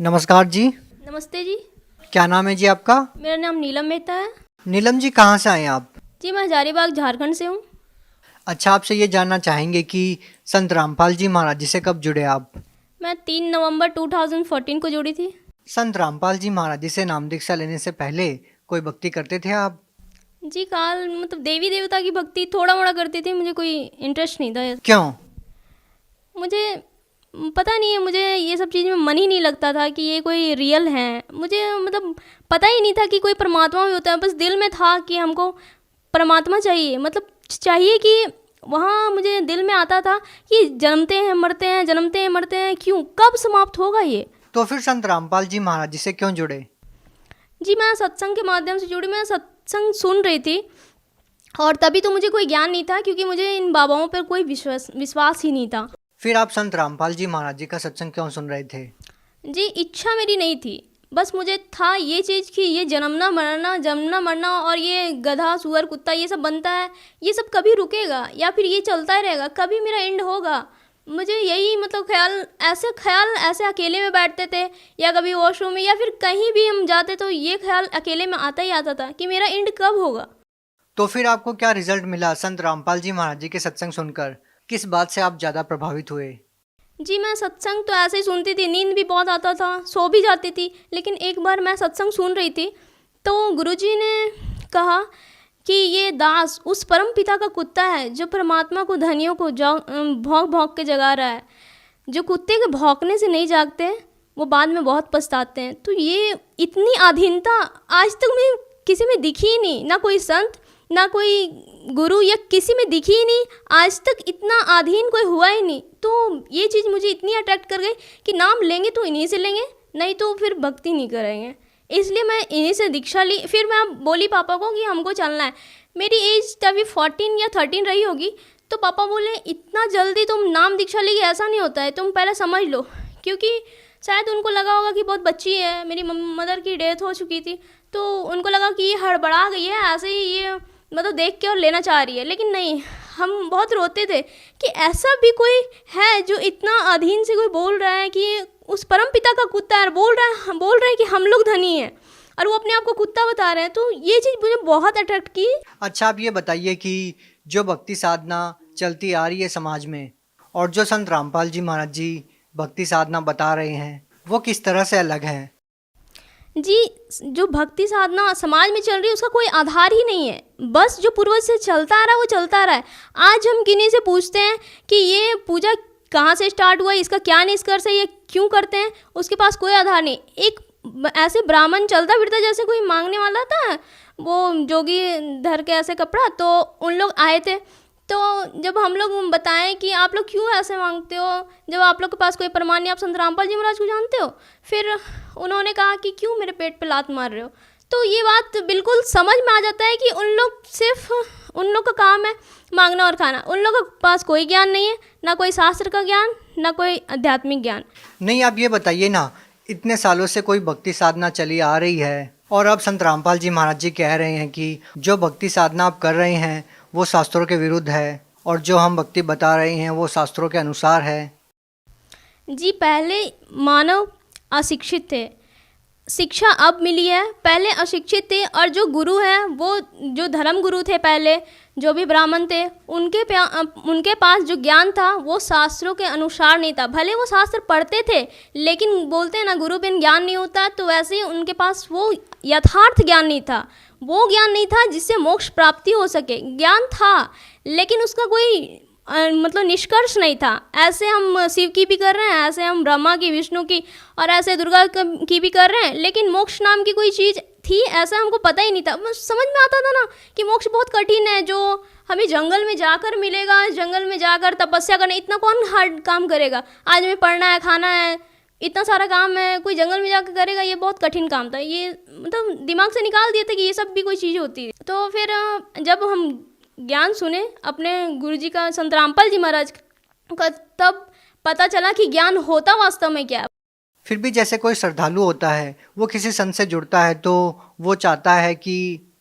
नमस्कार जी। नमस्ते जी। क्या नाम है जी आपका? मेरा नाम नीलम मेहता है। नीलम जी, कहाँ से आए हैं आप? जी, मैं हजारीबाग झारखंड से हूँ। अच्छा, आपसे ये जानना चाहेंगे कि संत रामपाल जी महाराज जी से कब जुड़े आप? मैं 3 नवंबर 2014 को जुड़ी थी। संत रामपाल जी महाराज जी से नाम दीक्षा लेने से पहले कोई भक्ति करते थे आप? जी, काल मतलब देवी देवता की भक्ति थोड़ा मोड़ा करती थी, मुझे कोई इंटरेस्ट नहीं था। क्यों? मुझे पता नहीं है, मुझे ये सब चीज़ में मन ही नहीं लगता था कि ये कोई रियल है। मुझे मतलब पता ही नहीं था कि कोई परमात्मा भी होता है। बस दिल में था कि हमको परमात्मा चाहिए, मतलब चाहिए कि वहाँ मुझे दिल में आता था कि जन्मते हैं मरते हैं, जन्मते हैं मरते हैं, क्यों, कब समाप्त होगा ये। तो फिर संत रामपाल जी महाराज जी से क्यों जुड़े? जी, मैं सत्संग के माध्यम से जुड़ी। मैं सत्संग सुन रही थी और तभी तो मुझे कोई ज्ञान नहीं था, क्योंकि मुझे इन बाबाओं पर कोई विश्वास ही नहीं था। फिर आप संत रामपाल जी महाराज जी का सत्संग क्यों सुन रहे थे? जी, इच्छा मेरी नहीं थी। बस मुझे था ये चीज़ कि ये जन्मना मरना और ये गधा सुअर कुत्ता ये सब बनता है, ये सब कभी रुकेगा या फिर ये चलता ही रहेगा, कभी मेरा एंड होगा। मुझे यही मतलब ख्याल ऐसे अकेले में बैठते थे या कभी वॉशरूम में या फिर कहीं भी हम जाते तो ये ख्याल अकेले में आता ही आता था कि मेरा एंड कब होगा। तो फिर आपको क्या रिजल्ट मिला संत रामपाल जी महाराज जी के सत्संग सुनकर? किस बात से आप ज़्यादा प्रभावित हुए? जी, मैं सत्संग तो ऐसे ही सुनती थी, नींद भी बहुत आता था, सो भी जाती थी। लेकिन एक बार मैं सत्संग सुन रही थी तो गुरुजी ने कहा कि ये दास उस परम पिता का कुत्ता है जो परमात्मा को धनियों को भौंक भौंक के जगा रहा है। जो कुत्ते के भौंकने से नहीं जागते वो बाद में बहुत पछताते हैं। तो ये इतनी अधीनता आज तक मैं किसी में दिखी ही नहीं, ना कोई संत ना कोई गुरु या किसी में दिखी ही नहीं। आज तक इतना अधीन कोई हुआ ही नहीं। तो ये चीज़ मुझे इतनी अट्रैक्ट कर गई कि नाम लेंगे तो इन्हीं से लेंगे, नहीं तो फिर भक्ति नहीं करेंगे। इसलिए मैं इन्हीं से दीक्षा ली। फिर मैं बोली पापा को कि हमको चलना है। मेरी एज तभी 14 या 13 रही होगी। तो पापा बोले इतना जल्दी तुम नाम दीक्षा लेगी, ऐसा नहीं होता है, तुम पहले समझ लो। क्योंकि शायद उनको लगा होगा कि बहुत बच्ची है, मेरी मदर की डेथ हो चुकी थी, तो उनको लगा कि ये हड़बड़ा गई है, ऐसे ही ये मतलब देख के और लेना चाह रही है। लेकिन नहीं, हम बहुत रोते थे कि ऐसा भी कोई है जो इतना अधीन से कोई बोल रहा है कि उस परम पिता का कुत्ता है, बोल रहा है कि हम लोग धनी हैं और वो अपने आप को कुत्ता बता रहे हैं। तो ये चीज़ मुझे बहुत अट्रैक्ट की। अच्छा, आप ये बताइए कि जो भक्ति साधना चलती आ रही है समाज में और जो संत रामपाल जी महाराज जी भक्ति साधना बता रहे हैं वो किस तरह से अलग है? जी, जो भक्ति साधना समाज में चल रही है उसका कोई आधार ही नहीं है। बस जो पूर्वज से चलता आ रहा है वो चलता आ रहा है। आज हम किन्हीं से पूछते हैं कि ये पूजा कहाँ से स्टार्ट हुआ, इसका क्या निष्कर्ष है, ये क्यों करते हैं, उसके पास कोई आधार नहीं। एक ऐसे ब्राह्मण चलता फिरता जैसे कोई मांगने वाला था, वो जोगी धर के ऐसे कपड़ा, तो उन लोग आए थे। तो जब हम लोग बताएं कि आप लोग क्यों ऐसे मांगते हो, जब आप लोग के पास कोई प्रमाण नहीं, आप संत रामपाल जी महाराज को जानते हो, फिर उन्होंने कहा कि क्यों मेरे पेट पे लात मार रहे हो। तो ये बात बिल्कुल समझ में आ जाता है कि उन लोग का काम है मांगना और खाना। उन लोगों के पास कोई ज्ञान नहीं है, ना कोई शास्त्र का ज्ञान, ना कोई आध्यात्मिक ज्ञान। नहीं, आप ये बताइए ना, इतने सालों से कोई भक्ति साधना चली आ रही है और अब संत रामपाल जी महाराज जी कह रहे हैं कि जो भक्ति साधना आप कर रहे हैं वो शास्त्रों के विरुद्ध है और जो हम भक्ति बता रहे हैं वो शास्त्रों के अनुसार है। जी, पहले मानव अशिक्षित थे, शिक्षा अब मिली है। पहले अशिक्षित थे और जो गुरु हैं वो जो धर्म गुरु थे, पहले जो भी ब्राह्मण थे, उनके पास जो ज्ञान था वो शास्त्रों के अनुसार नहीं था। भले वो शास्त्र पढ़ते थे लेकिन बोलते हैं ना गुरु बिन ज्ञान नहीं होता, तो वैसे ही उनके पास वो यथार्थ ज्ञान नहीं था। वो ज्ञान नहीं था जिससे मोक्ष प्राप्ति हो सके। ज्ञान था लेकिन उसका कोई मतलब निष्कर्ष नहीं था। ऐसे हम शिव की भी कर रहे हैं, ऐसे हम ब्रह्मा की, विष्णु की और ऐसे दुर्गा की भी कर रहे हैं, लेकिन मोक्ष नाम की कोई चीज़ थी ऐसा हमको पता ही नहीं था। बस समझ में आता था ना कि मोक्ष बहुत कठिन है, जो हमें जंगल में जाकर मिलेगा, जंगल में जाकर तपस्या करना, इतना कौन हार्ड काम करेगा। आज हमें पढ़ना है, खाना है, इतना सारा काम है, कोई जंगल में जाकर करेगा, ये बहुत कठिन काम था। ये मतलब दिमाग से निकाल दिया था कि ये सब भी कोई चीज़ होती है। तो फिर जब हम ज्ञान सुने अपने गुरुजी का, संत रामपाल जी महाराज का, तब पता चला कि ज्ञान होता वास्तव में क्या है। फिर भी जैसे कोई श्रद्धालु होता है वो किसी संत से जुड़ता है तो वो चाहता है कि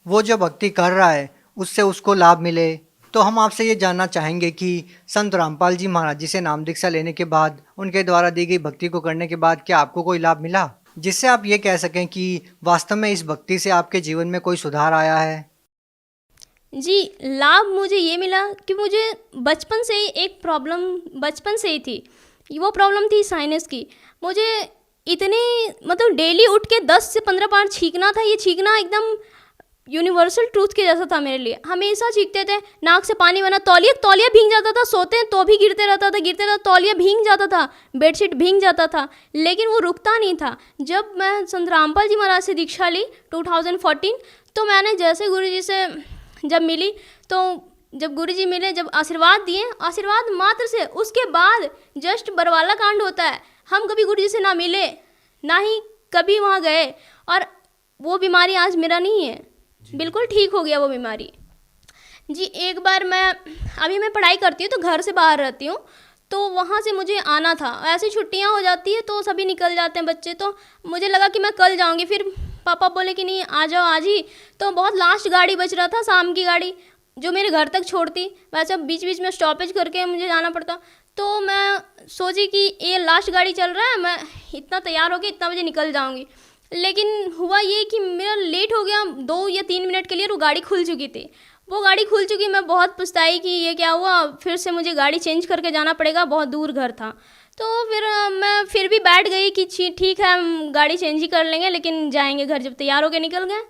वो जो भक्ति कर रहा है उससे उसको लाभ मिले, तो हम आपसे ये जानना चाहेंगे कि संत रामपाल जी महाराज जी से नाम दीक्षा लेने के बाद, उनके द्वारा दी गई भक्ति को करने के बाद क्या आपको कोई लाभ मिला, जिससे आप ये कह सकें कि वास्तव में इस भक्ति से आपके जीवन में कोई सुधार आया है? जी, लाभ मुझे ये मिला कि मुझे बचपन से ही एक प्रॉब्लम बचपन से ही थी। वो प्रॉब्लम थी साइनस की। मुझे इतने मतलब डेली उठ के 10 से 15 बार छींकना था। ये छींकना एकदम यूनिवर्सल ट्रूथ के जैसा था मेरे लिए। हमेशा छींकते थे, नाक से पानी बना, तौलिया भीग जाता था, सोते हैं तो भी गिरते रहता था, तौलिया भीग जाता था, बेडशीट भीग जाता था, लेकिन वो रुकता नहीं था। जब मैं संत रामपाल जी महाराज से दीक्षा ली 2014, तो मैंने जैसे गुरुजी से जब मिली, तो जब गुरुजी मिले, जब आशीर्वाद दिए, आशीर्वाद मात्र से, उसके बाद जस्ट बरवाला कांड होता है। हम कभी गुरुजी से ना मिले, ना ही कभी वहाँ गए, और वो बीमारी आज मेरा नहीं है, बिल्कुल ठीक हो गया वो बीमारी। जी, एक बार मैं पढ़ाई करती हूँ तो घर से बाहर रहती हूँ, तो वहाँ से मुझे आना था। ऐसी छुट्टियाँ हो जाती है तो सभी निकल जाते हैं बच्चे, तो मुझे लगा कि मैं कल जाऊँगी। फिर पापा बोले कि नहीं, आ जाओ आज ही। तो बहुत लास्ट गाड़ी बच रहा था, शाम की गाड़ी, जो मेरे घर तक छोड़ती। वैसे बीच बीच में स्टॉपेज करके मुझे जाना पड़ता। तो मैं सोची कि ये लास्ट गाड़ी चल रहा है, मैं इतना तैयार होकर इतना बजे निकल जाऊँगी। लेकिन हुआ ये कि मेरा लेट हो गया 2 या 3 मिनट के लिए, और वो गाड़ी खुल चुकी थी। वो गाड़ी खुल चुकी, मैं बहुत पछताई कि ये क्या हुआ, फिर से मुझे गाड़ी चेंज करके जाना पड़ेगा, बहुत दूर घर था। तो फिर मैं फिर भी बैठ गई कि ठीक है, हम गाड़ी चेंज ही कर लेंगे, लेकिन जाएंगे घर। जब तैयार होकर निकल गए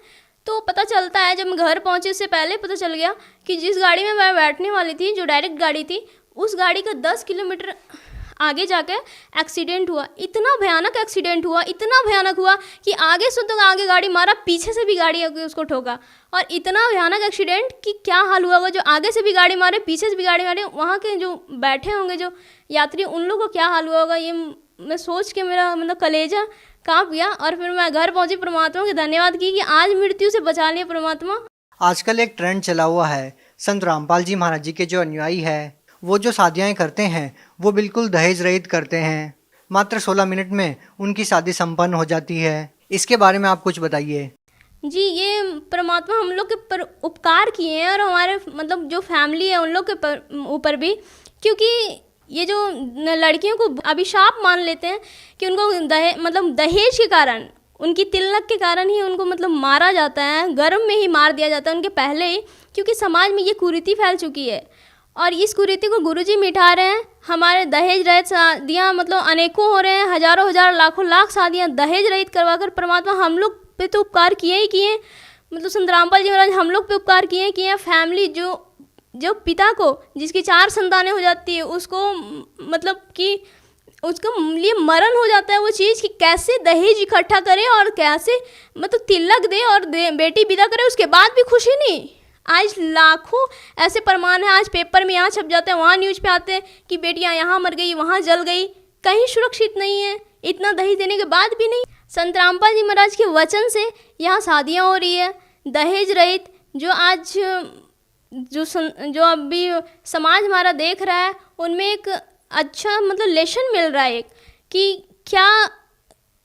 तो पता चलता है, जब मैं घर पहुंचे उससे पहले पता चल गया कि जिस गाड़ी में मैं बैठने वाली थी, जो डायरेक्ट गाड़ी थी, उस गाड़ी का 10 किलोमीटर आगे जाकर एक्सीडेंट हुआ। इतना भयानक एक्सीडेंट हुआ, इतना भयानक हुआ कि आगे से तो आगे गाड़ी मारा, पीछे से भी गाड़ी आके उसको ठोका। और इतना भयानक एक्सीडेंट कि क्या हाल हुआ होगा, जो आगे से भी गाड़ी मारे, पीछे से भी गाड़ी मारे, वहाँ के जो बैठे होंगे जो यात्री, उन लोगों को क्या हाल हुआ होगा, ये मैं सोच के मेरा मतलब कलेजा काँप गया। और फिर मैं घर पहुँची, परमात्मा के धन्यवाद की कि आज मृत्यु से बचा लिया परमात्मा। आजकल एक ट्रेंड चला हुआ है, संत रामपाल जी महाराज जी के जो अनुयायी है, वो जो शादियाँ करते हैं वो बिल्कुल दहेज रहित करते हैं। मात्र 16 मिनट में उनकी शादी संपन्न हो जाती है। इसके बारे में आप कुछ बताइए। जी, ये परमात्मा हम लोग के पर उपकार किए हैं, और हमारे मतलब जो फैमिली है उन लोग के ऊपर भी, क्योंकि ये जो लड़कियों को अभिशाप मान लेते हैं कि उनको दहेज के कारण, उनकी तिलक के कारण ही उनको मतलब मारा जाता है, गर्भ में ही मार दिया जाता है उनके पहले ही, क्योंकि समाज में ये कुरीति फैल चुकी है। और इस कुरीति को गुरुजी मिटा रहे हैं। हमारे दहेज रहित शादियाँ मतलब अनेकों हो रहे हैं, हजारों हजार लाखों लाख शादियाँ दहेज रहित करवाकर परमात्मा हम लोग पे तो उपकार किए ही किए, मतलब संत रामपाल जी महाराज हम लोग पे उपकार किए हैं। फैमिली जो पिता को, जिसकी 4 संतानें हो जाती है, उसको मतलब कि उसका लिए मरण हो जाता है वो चीज़, कि कैसे दहेज इकट्ठा करे और कैसे मतलब तिलक दे और बेटी विदा करे, उसके बाद भी खुशी नहीं। आज लाखों ऐसे प्रमाण हैं, आज पेपर में यहाँ छप जाते हैं, वहाँ न्यूज़ पे आते हैं कि बेटियाँ यहाँ मर गई, वहाँ जल गई, कहीं सुरक्षित नहीं है, इतना दहेज देने के बाद भी नहीं। संत रामपाल जी महाराज के वचन से यहाँ शादियाँ हो रही है दहेज रहित। जो आज जो अभी समाज हमारा देख रहा है, उनमें एक अच्छा मतलब लेसन मिल रहा है, एक कि क्या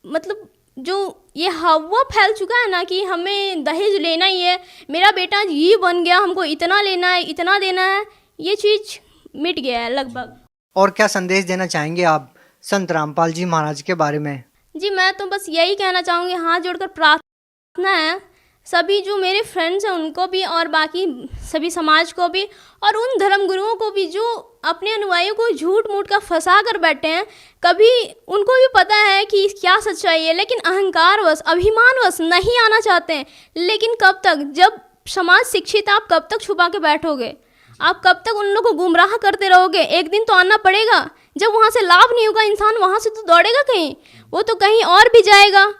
मतलब जो ये हवा फैल चुका है ना कि हमें दहेज लेना ही है, मेरा बेटा ये बन गया, हमको इतना लेना है, इतना देना है, ये चीज़ मिट गया है लगभग। और क्या संदेश देना चाहेंगे आप संत रामपाल जी महाराज के बारे में? जी, मैं तो बस यही कहना चाहूँगी, हाथ जोड़कर प्रार्थना है सभी जो मेरे फ्रेंड्स हैं उनको भी, और बाकी सभी समाज को भी, और उन धर्मगुरुओं को भी जो अपने अनुयायियों को झूठ मूठ का फंसा कर बैठे हैं। कभी उनको भी पता है कि क्या सच्चाई है, लेकिन अहंकारवश, अभिमानवश नहीं आना चाहते हैं। लेकिन कब तक, जब समाज शिक्षित, आप कब तक छुपा के बैठोगे? आप कब तक उन लोगों को गुमराह करते रहोगे? एक दिन तो आना पड़ेगा। जब वहाँ से लाभ नहीं होगा, इंसान वहाँ से तो दौड़ेगा कहीं, वो तो कहीं और भी जाएगा।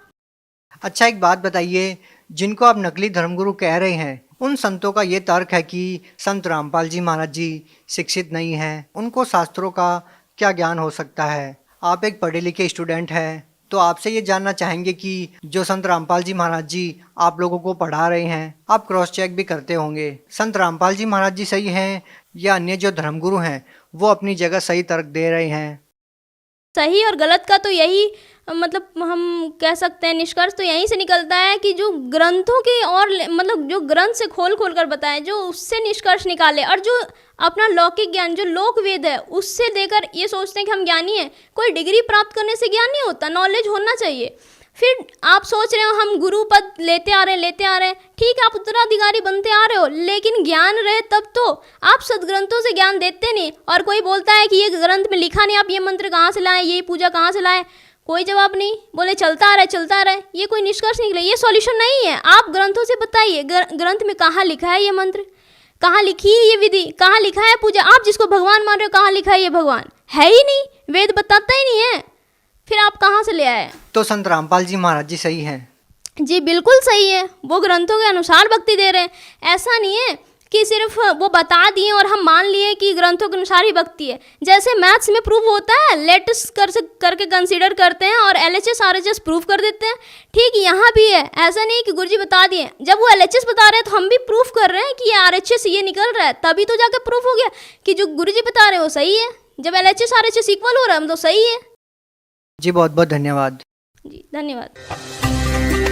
अच्छा, एक बात बताइए, जिनको आप नकली धर्मगुरु कह रहे हैं, उन संतों का ये तर्क है कि संत रामपाल जी महाराज जी शिक्षित नहीं हैं, उनको शास्त्रों का क्या ज्ञान हो सकता है? आप एक पढ़े लिखे स्टूडेंट हैं, तो आपसे ये जानना चाहेंगे कि जो संत रामपाल जी महाराज जी आप लोगों को पढ़ा रहे हैं, आप क्रॉस चेक भी करते होंगे, संत रामपाल जी महाराज जी सही हैं या अन्य जो धर्मगुरु हैं वो अपनी जगह सही तर्क दे रहे हैं? सही और गलत का तो यही मतलब हम कह सकते हैं निष्कर्ष तो यहीं से निकलता है कि जो ग्रंथों की और मतलब जो ग्रंथ से खोल खोल कर बताए, जो उससे निष्कर्ष निकाले, और जो अपना लौकिक ज्ञान जो लोक वेद है उससे देकर ये सोचते हैं कि हम ज्ञानी हैं। कोई डिग्री प्राप्त करने से ज्ञान नहीं होता, नॉलेज होना चाहिए। फिर आप सोच रहे हो हम गुरु पद लेते आ रहे हैं, ठीक है, आप उत्तराधिकारी बनते आ रहे हो, लेकिन ज्ञान रहे तब तो। आप सदग्रंथों से ज्ञान देते नहीं, और कोई बोलता है कि ये ग्रंथ में लिखा नहीं, आप ये मंत्र कहाँ से लाए, ये पूजा कहाँ से लाए, कोई जवाब नहीं, बोले चलता आ रहा है। ये कोई निष्कर्ष निकले, ये सॉल्यूशन नहीं है। आप ग्रंथों से बताइए ग्रंथ में कहाँ लिखा है ये मंत्र, कहाँ लिखी है ये विधि, कहाँ लिखा है पूजा। आप जिसको भगवान मान रहे हो, कहाँ लिखा है ये भगवान, है ही नहीं, वेद बताता ही नहीं है, फिर आप कहाँ से ले आए। तो संत रामपाल जी महाराज जी सही हैं? जी बिल्कुल सही है, वो ग्रंथों के अनुसार भक्ति दे रहे हैं। ऐसा नहीं है कि सिर्फ वो बता दिए और हम मान लिए कि ग्रंथों के अनुसार ही भक्ति है। जैसे मैथ्स में प्रूव होता है, लेट्स करके कंसीडर करते हैं और LHS RHS प्रूव कर देते हैं, ठीक यहाँ भी है। ऐसा नहीं कि गुरुजी बता दिए, जब वो LHS बता रहे हैं तो हम भी प्रूफ कर रहे हैं कि ये RHS ये निकल रहा है, तभी तो जाकर प्रूफ हो गया कि जो गुरुजी बता रहे हैं वो सही है। जब LHS RHS इक्वल हो रहा है हम तो सही है। जी बहुत बहुत धन्यवाद। जी धन्यवाद।